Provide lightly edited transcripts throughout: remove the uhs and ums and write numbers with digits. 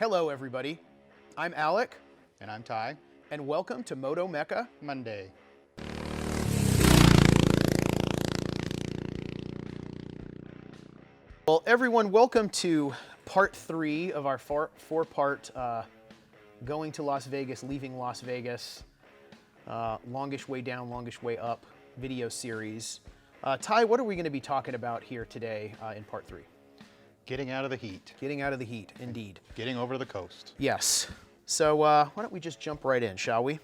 Hello, everybody. I'm Alec. And I'm Ty. And welcome to Moto-Mecca Monday. Well, everyone, welcome to part 3 of our four-part going to Las Vegas, leaving Las Vegas, longest way down, longest way up video series. Ty, what are we going to be talking about here today in part 3? Getting out of the heat. Getting out of the heat, indeed. Getting over to the coast. Yes. So why don't we just jump right in, shall we?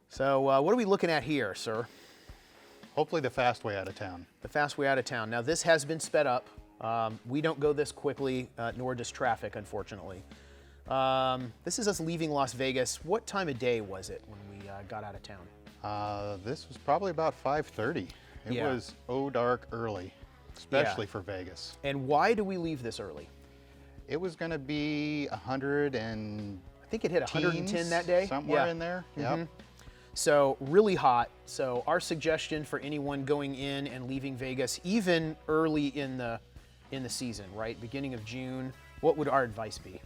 So what are we looking at here, sir? Hopefully the fast way out of town. The fast way out of town. Now this has been sped up. We don't go this quickly, nor does traffic, unfortunately. This is us leaving Las Vegas. What time of day was it when we got out of town? This was probably about 5:30. It Yeah. was dark early, especially for Vegas. And why do we leave this early? It was going to be 100 and I think it hit 110 that day. Somewhere in there. Yep. So really hot. So our suggestion for anyone going in and leaving Vegas, even early in the season, right, beginning of June, what would our advice be?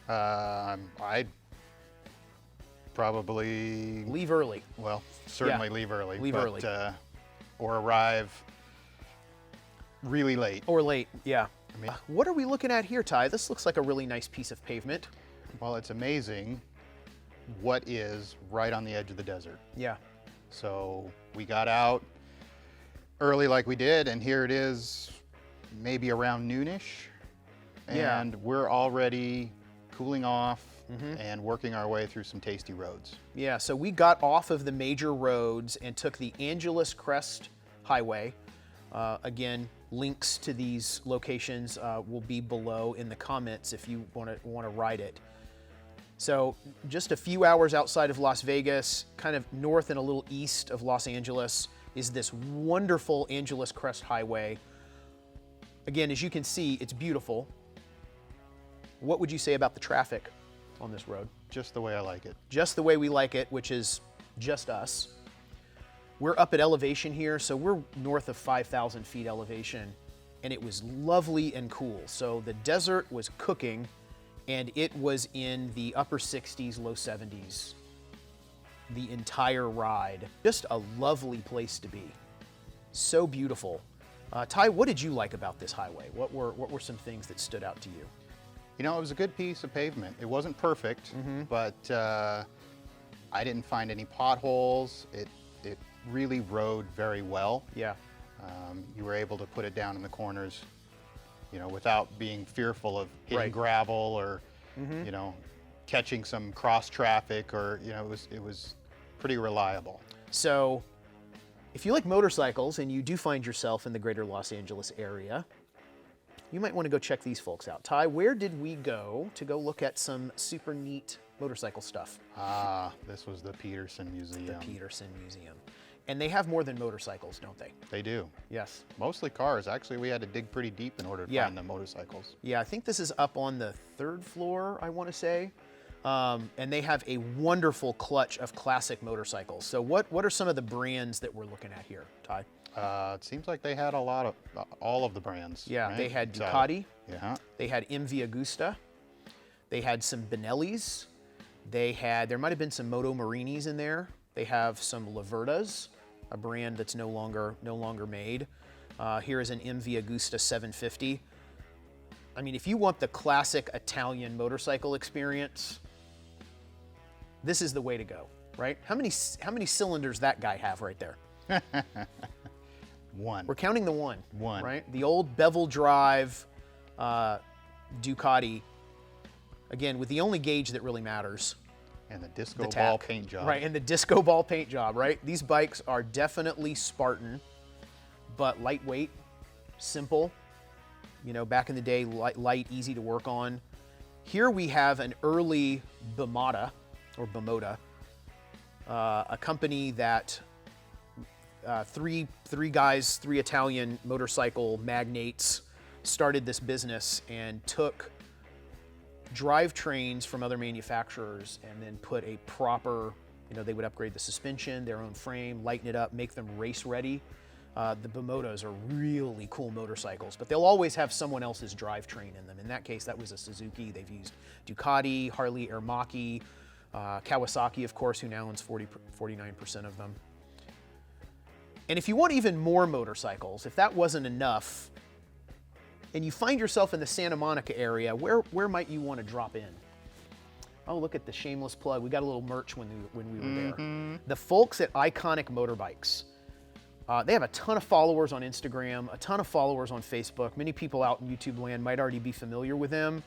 I'd probably Leave early. Well, certainly leave early. Leave early. Or arrive really late. Or late, yeah. I mean, What are we looking at here, Ty? This looks like a really nice piece of pavement. well, it's amazing what is right on the edge of the desert. Yeah. So we got out early like we did, and here it is maybe around noonish. Yeah. And we're already cooling off and working our way through some tasty roads. Yeah, so we got off of the major roads and took the Angeles Crest Highway. Again, links to these locations will be below in the comments if you want to ride it. So just a few hours outside of Las Vegas, kind of north and a little east of Los Angeles, is this wonderful Angeles Crest Highway. Again, as you can see, it's beautiful. What would you say about the traffic on this road? Just the way I like it. Just the way we like it, which is just us. We're up at elevation here, so we're north of 5,000 feet elevation, and it was lovely and cool. So the desert was cooking, and it was in the upper 60s, low 70s the entire ride. Just a lovely place to be. So beautiful. Ty, what did you like about this highway? What were some things that stood out to you? You know, it was a good piece of pavement. It wasn't perfect, but I didn't find any potholes. It really rode very well. Yeah. You were able to put it down in the corners, you know, without being fearful of hitting Right. gravel or, you know, catching some cross traffic, or, you know, it was pretty reliable. So if you like motorcycles and you do find yourself in the greater Los Angeles area, you might want to go check these folks out. Ty, where did we go to go look at some super neat motorcycle stuff? This was the Peterson Museum. The Peterson Museum. And they have more than motorcycles, don't they? They do. Yes. Mostly cars. Actually, we had to dig pretty deep in order to find the motorcycles. Yeah, I think this is up on the 3rd floor, I want to say. And they have a wonderful clutch of classic motorcycles. So what are some of the brands that we're looking at here, Ty? It seems like they had a lot of, all of the brands. Yeah, right? they had Ducati. Yeah. They had MV Agusta. They had some Benellis. There might have been some Moto Marinis in there. They have some Lavertas, a brand that's no longer made. Here is an MV Agusta 750. I mean, if you want the classic Italian motorcycle experience, this is the way to go, right? How many cylinders that guy have right there? One. We're counting the one. One. Right? The old bevel drive Ducati, again, with the only gauge that really matters. And the disco the ball tack. paint job. Right, and the disco ball paint job, right? These bikes are definitely Spartan, but lightweight, simple. You know, back in the day, light, easy to work on. Here we have an early Bimota, a company that three Italian motorcycle magnates started this business and took drivetrains from other manufacturers and then put a proper, you know, they would upgrade the suspension, their own frame, lighten it up, make them race ready. The Bimotos are really cool motorcycles, but they'll always have someone else's drivetrain in them. In that case, that was a Suzuki. They've used Ducati, Harley Aramaki, Kawasaki, of course, who now owns 49% of them. And if you want even more motorcycles, if that wasn't enough, and you find yourself in the Santa Monica area, where might you want to drop in? Oh, look at the shameless plug. We got a little merch when we were there. The folks at Iconic Motorbikes. They have a ton of followers on Instagram, a ton of followers on Facebook. Many people out in YouTube land might already be familiar with them.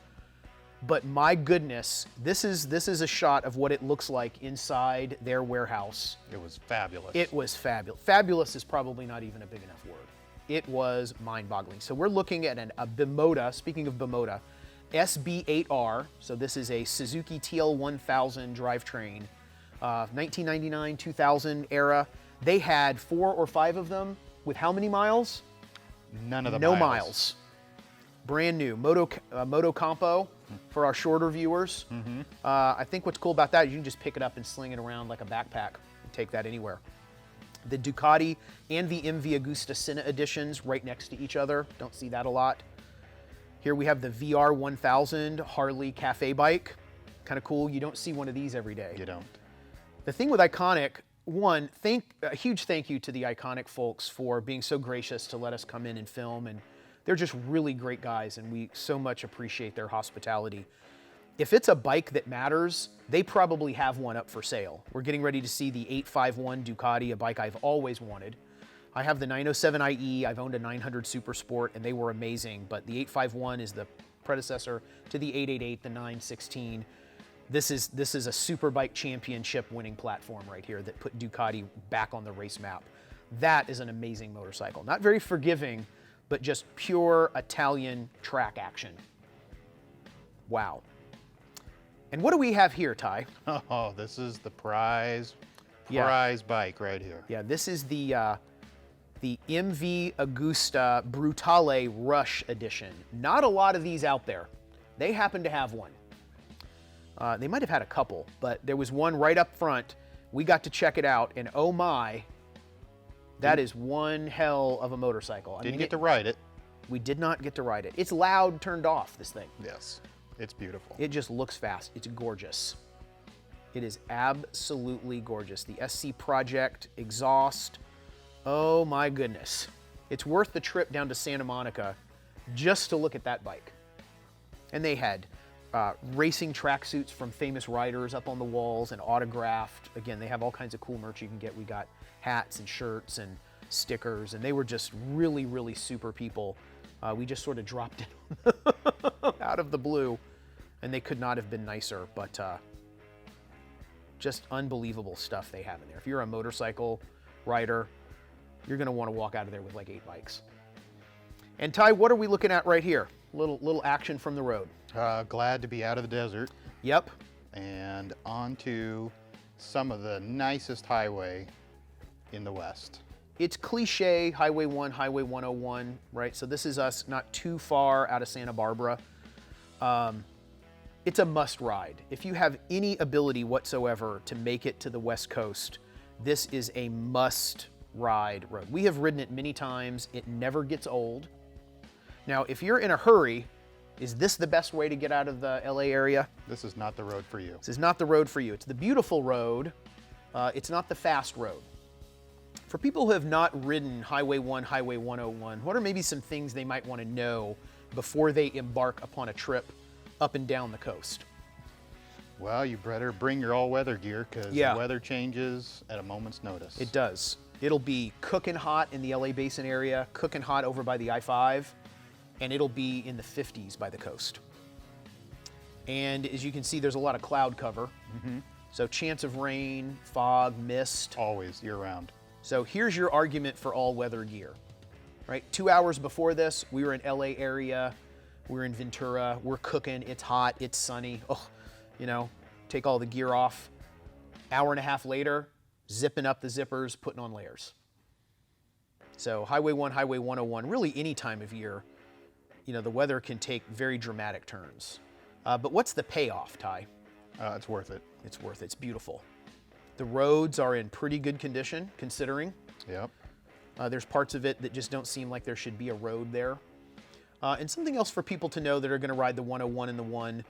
But my goodness, this is a shot of what it looks like inside their warehouse. It was fabulous. It was fabulous. Fabulous is probably not even a big enough word. It was mind-boggling. So we're looking at a Bimota, speaking of Bimota, SB8R. So this is a Suzuki TL1000 drivetrain, 1999, 2000 era. They had 4 or 5 of them with how many miles? None of the No miles. miles. Brand new. Moto Campo for our shorter viewers. I think what's cool about that is you can just pick it up and sling it around like a backpack and take that anywhere. The Ducati and the MV Agusta Senna editions right next to each other. Don't see that a lot. Here we have the VR 1000 Harley Cafe bike. Kind of cool. You don't see one of these every day. You don't. The thing with Iconic, one, a huge thank you to the Iconic folks for being so gracious to let us come in and film, and they're just really great guys, and we so much appreciate their hospitality. If it's a bike that matters, they probably have one up for sale. We're getting ready to see the 851 Ducati, a bike I've always wanted. I have the 907IE, I've owned a 900 Super Sport, and they were amazing, but the 851 is the predecessor to the 888, the 916. This is a Superbike Championship winning platform right here that put Ducati back on the race map. That is an amazing motorcycle. Not very forgiving, but just pure Italian track action. Wow. And what do we have here, Ty? Oh, this is the prize bike right here. Yeah, this is the MV Agusta Brutale Rush Edition. Not a lot of these out there. They happen to have one. They might have had a couple, but there was one right up front. We got to check it out, and oh my, that is one hell of a motorcycle. Didn't get to ride it. We did not get to ride it. It's loud turned off, this thing. Yes, it's beautiful. It just looks fast. It's gorgeous. It is absolutely gorgeous. The SC Project exhaust. Oh my goodness. It's worth the trip down to Santa Monica just to look at that bike. And they had racing tracksuits from famous riders up on the walls and autographed. Again, they have all kinds of cool merch you can get. We got hats and shirts and stickers, and they were just really, really super people. We just sort of dropped in out of the blue, and they could not have been nicer, but just unbelievable stuff they have in there. If you're a motorcycle rider, you're going to want to walk out of there with like 8 bikes. And Ty, what are we looking at right here? Little action from the road. Glad to be out of the desert Yep. and onto some of the nicest highway in the West. It's cliche, Highway 1, Highway 101, right? So this is us not too far out of Santa Barbara. It's a must ride. If you have any ability whatsoever to make it to the West Coast, this is a must ride road. We have ridden it many times. It never gets old. Now, if you're in a hurry, is this the best way to get out of the LA area? This is not the road for you. This is not the road for you. It's the beautiful road. It's not the fast road. For people who have not ridden Highway 1, Highway 101, what are maybe some things they might want to know before they embark upon a trip up and down the coast? Well, you better bring your all-weather gear because Yeah. the weather changes at a moment's notice. It does. It'll be cooking hot in the LA Basin area, cooking hot over by the I-5, and it'll be in the 50s by the coast. And as you can see, there's a lot of cloud cover. So chance of rain, fog, mist. Always year-round. So here's your argument for all-weather gear, right? 2 hours before this, we were in LA area, we were in Ventura, we're cooking, it's hot, it's sunny. Oh, you know, take all the gear off. Hour and a half later, zipping up the zippers, putting on layers. So Highway 1, Highway 101, really any time of year, you know, the weather can take very dramatic turns. But what's the payoff, Ty? It's worth it. It's worth it. It's beautiful. The roads are in pretty good condition, considering. Yep. There's parts of it that just don't seem like there should be a road there. And something else for people to know that are going to ride the 101 and the 1,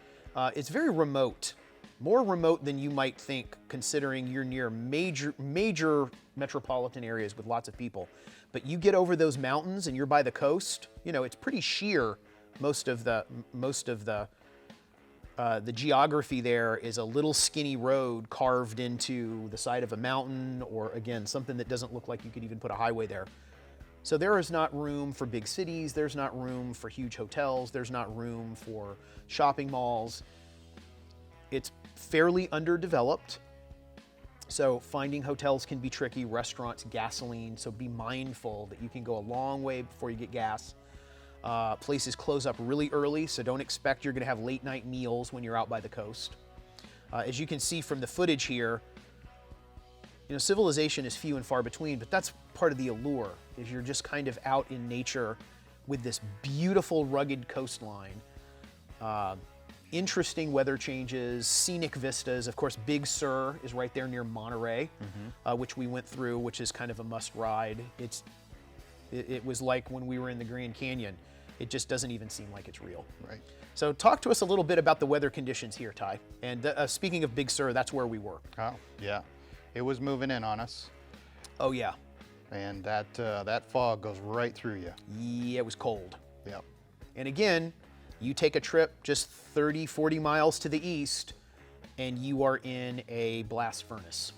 it's very remote. More remote than you might think, considering you're near major metropolitan areas with lots of people. But you get over those mountains and you're by the coast, you know, it's pretty sheer. Most of the geography there is a little skinny road carved into the side of a mountain, or again, something that doesn't look like you could even put a highway there. So there is not room for big cities, there's not room for huge hotels, there's not room for shopping malls. It's fairly underdeveloped. So finding hotels can be tricky, restaurants, gasoline, so be mindful that you can go a long way before you get gas. Places close up really early, so don't expect you're gonna have late night meals when you're out by the coast. As you can see from the footage here, you know, civilization is few and far between, but that's part of the allure, is you're just kind of out in nature with this beautiful rugged coastline. Interesting weather changes, scenic vistas. Of course, Big Sur is right there near Monterey, which we went through, which is kind of a must ride. It was like when we were in the Grand Canyon. It just doesn't even seem like it's real. Right. So talk to us a little bit about the weather conditions here, Ty. And speaking of Big Sur, that's where we were. Oh, yeah. It was moving in on us. Oh yeah. And that fog goes right through you. Yeah, it was cold. Yep. And again, you take a trip just 30, 40 miles to the east, and you are in a blast furnace.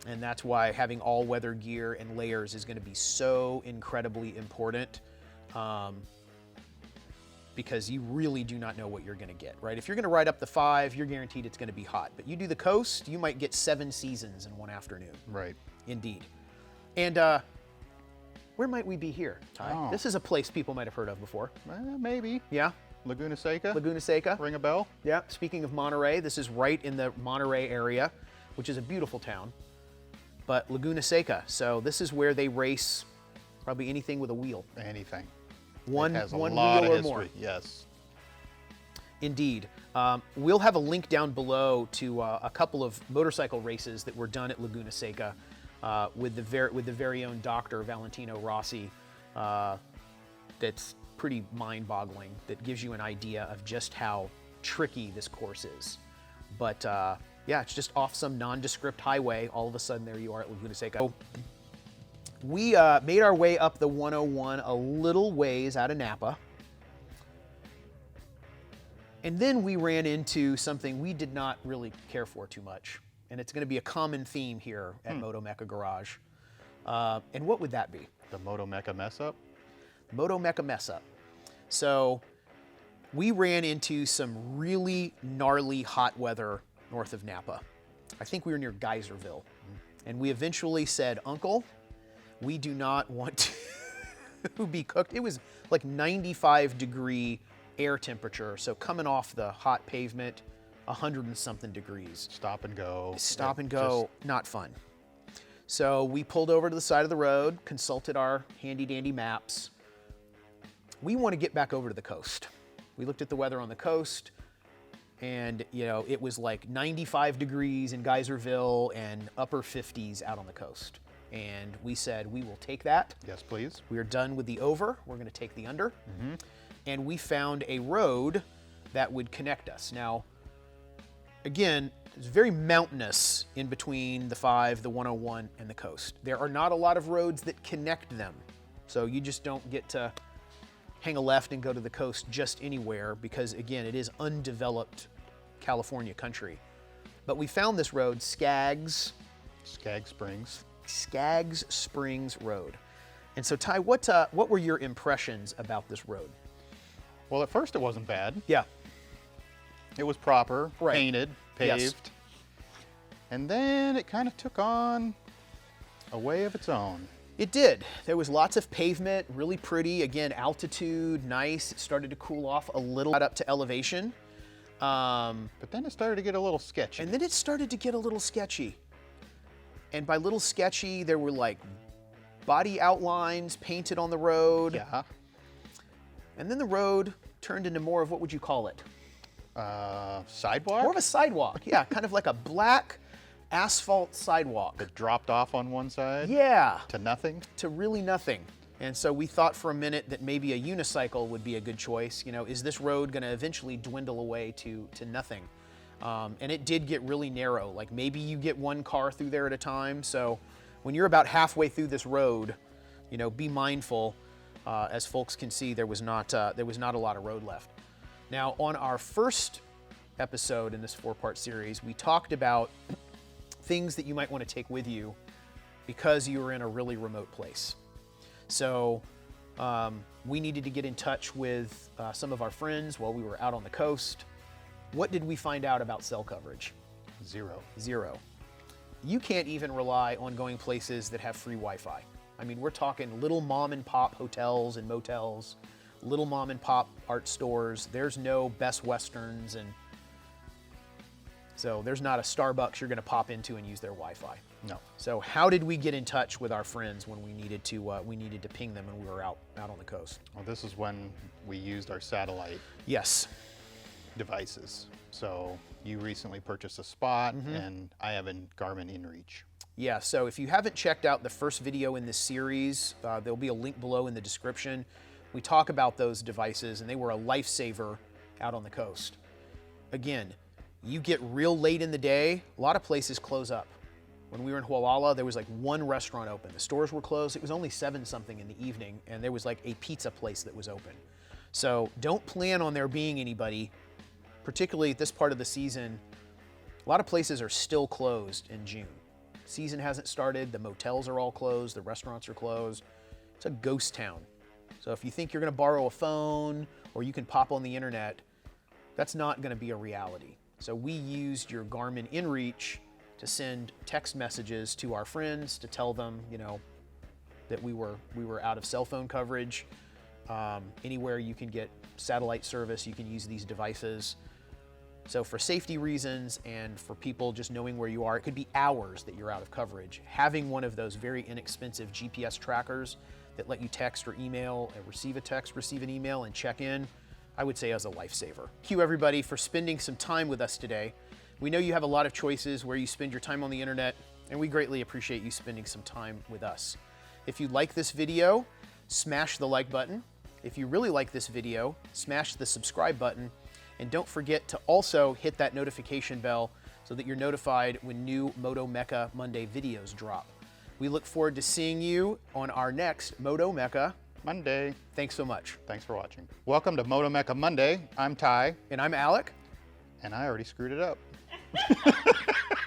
And that's why having all weather gear and layers is going to be so incredibly important, because you really do not know what you're going to get, right? If you're going to ride up the 5, you're guaranteed it's going to be hot. But you do the coast, you might get 7 seasons in one afternoon. Right. Indeed. And where might we be here, Ty? Oh. This is a place people might have heard of before. Maybe. Yeah? Laguna Seca. Laguna Seca. Ring a bell? Yeah. Speaking of Monterey, this is right in the Monterey area, which is a beautiful town. But Laguna Seca, so this is where they race probably anything with a wheel. Anything. One It has a wheel lot of or history. more. Yes. Indeed. We'll have a link down below to a couple of motorcycle races that were done at Laguna Seca with the very own Dr. Valentino Rossi. That's pretty mind-boggling. That gives you an idea of just how tricky this course is. But yeah, it's just off some nondescript highway. All of a sudden, there you are at Laguna Seca. So we made our way up the 101 a little ways out of Napa. And then we ran into something we did not really care for too much. And it's going to be a common theme here at Moto-Mecca Garage. And what would that be? The Moto-Mecca mess up? Moto-Mecca mess up. So we ran into some really gnarly hot weather north of Napa. I think we were near Geyserville. And we eventually said, Uncle, we do not want to be cooked. It was like 95-degree air temperature. So coming off the hot pavement, 100 and something degrees. Stop and go. Stop and go, not fun. So we pulled over to the side of the road, consulted our handy-dandy maps. We want to get back over to the coast. We looked at the weather on the coast, and you know, it was like 95 degrees in Geyserville and upper 50s out on the coast. And we said, we will take that. Yes, please. We are done with the over. We're going to take the under. And we found a road that would connect us. Now, again, it's very mountainous in between the 5, the 101, and the coast. There are not a lot of roads that connect them. So you just don't get to hang a left and go to the coast just anywhere because, again, it is undeveloped California country. But we found this road, Skaggs Springs Road. And so, Ty, what were your impressions about this road? Well, at first it wasn't bad. Yeah. It was proper, Right. painted, paved. Yes. And then it kind of took on a way of its own. It did. There was lots of pavement, really pretty. Again, altitude, nice. It started to cool off a little up to elevation. But then it started to get a little sketchy. And then it started to get a little sketchy. And by little sketchy, there were like body outlines painted on the road. Yeah. And then the road turned into more of, what would you call it? Sidewalk? More of a sidewalk, yeah, kind of like a black asphalt sidewalk. It dropped off on one side Yeah, to nothing. to really nothing. And so we thought for a minute that maybe a unicycle would be a good choice. You know, is this road going to eventually dwindle away to nothing? And it did get really narrow. Like maybe you get one car through there at a time. So when you're about halfway through this road, you know, be mindful. As folks can see, there was not a lot of road left. Now, on our first episode in this 4-part series, we talked about things that you might want to take with you because you were in a really remote place. So we needed to get in touch with some of our friends while we were out on the coast. What did we find out about cell coverage? Zero. You can't even rely on going places that have free Wi-Fi. I mean, we're talking little mom and pop hotels and motels, little mom and pop art stores. There's no Best Westerns, and so there's not a Starbucks you're going to pop into and use their Wi-Fi. No. So how did we get in touch with our friends when we needed to ping them when we were out on the coast? Well, this is when we used our satellite Yes. devices. So you recently purchased a Spot, and I have a Garmin InReach. Yeah, so if you haven't checked out the first video in this series, there'll be a link below in the description. We talk about those devices, and they were a lifesaver out on the coast. Again, you get real late in the day, a lot of places close up. When we were in Hualala, there was like one restaurant open. The stores were closed. It was only 7-something in the evening, and there was like a pizza place that was open. So don't plan on there being anybody, particularly at this part of the season. A lot of places are still closed in June. Season hasn't started, the motels are all closed, the restaurants are closed. It's a ghost town. So if you think you're gonna borrow a phone or you can pop on the internet, that's not gonna be a reality. So we used your Garmin InReach to send text messages to our friends to tell them, you know, that we were out of cell phone coverage. Anywhere you can get satellite service, you can use these devices. So for safety reasons and for people just knowing where you are, it could be hours that you're out of coverage. Having one of those very inexpensive GPS trackers that let you text or email and receive a text, receive an email, and check in, I would say as a lifesaver. Thank you everybody for spending some time with us today. We know you have a lot of choices where you spend your time on the internet, and we greatly appreciate you spending some time with us. If you like this video, smash the like button. If you really like this video, smash the subscribe button. And don't forget to also hit that notification bell so that you're notified when new Moto-Mecca Monday videos drop. We look forward to seeing you on our next Moto-Mecca Monday. Thanks so much. Thanks for watching. Welcome to Moto-Mecca Monday. I'm Ty. And I'm Alec. And I already screwed it up.